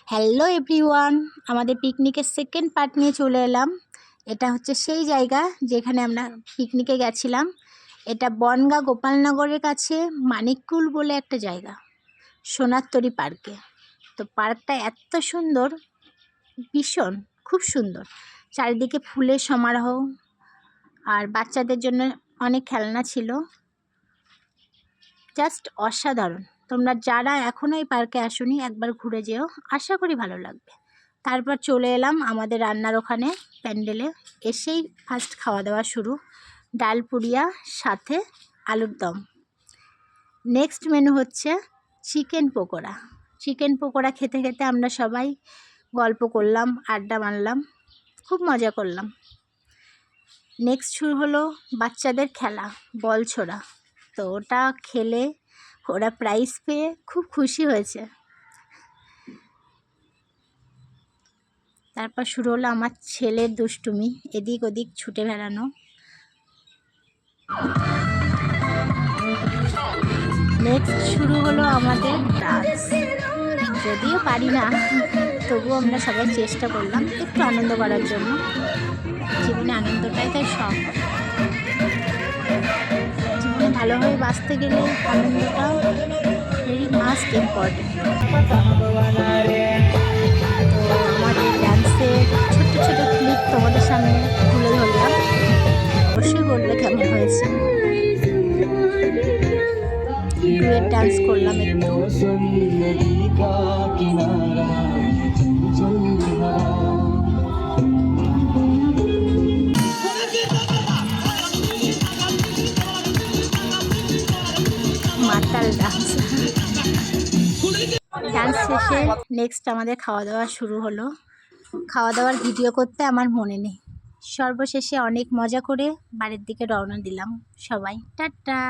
Hello everyone, আমাদের পিকনিকের second part নিয়ে চলে এলাম। এটা হচ্ছে সেই জায়গা যেখানে আমরা পিকনিকে গেছিলাম। এটা বনগাঁ গোপালনগরের কাছে মানিককুল বলে একটা জায়গা, সোনারতরী পার্কে। তো পার্কটা এত সুন্দর, ভীষণ খুব সুন্দর। চারিদিকে ফুলের সমারোহ, আর বাচ্চাদের জন্য অনেক খেলনা ছিল, জাস্ট অসাধারণ। তোমরা যারা এখনও এই পার্কে আসোনি একবার ঘুরে যেও, আশা করি ভালো লাগবে। তারপর চলে এলাম আমাদের রান্নার ওখানে প্যান্ডেলে। এসেই ফার্স্ট খাওয়া দাওয়া শুরু, ডাল পুরিয়া সাথে আলুর দম। নেক্সট মেনু হচ্ছে চিকেন পকোড়া। চিকেন পকোড়া খেতে খেতে আমরা সবাই গল্প করলাম, আড্ডা মারলাম, খুব মজা করলাম। নেক্সট শুরু হলো বাচ্চাদের খেলা, বল ছোড়া। তো ওটা খেলে ওরা প্রাইজ পেয়ে খুব খুশি হয়েছে। তারপর শুরু হলো আমার ছেলের দুষ্টুমি, এদিক ওদিক ছুটে বেড়ানো। নেক্সট শুরু হলো আমাদের ডান্স। যদিও পারি না, তবুও আমরা সবাই চেষ্টা করলাম একটু আনন্দ করার জন্য। জীবনে আনন্দটাই তাই সব। জীবনে ভালোভাবে বাঁচতে গেলে আনন্দটা ভেরি মাস্ট ইম্পর্টেন্ট। তো আমাদের ডান্সের ছোট্ট ছোটো ক্লিপ তোমাদের সামনে তুলে ধরলাম, অবশ্যই বললে কেমন হয়েছে। ডুয়েট ডান্স করলাম একটু। মাতাল ডান্স। ডান্স শেষে নেক্সট আমাদের খাওয়া দাওয়া শুরু হলো। খাওয়া দাওয়ার ভিডিও করতে আমার মনে নেই। সর্বশেষে অনেক মজা করে বাড়ির দিকে রওনা দিলাম সবাই। টাটা।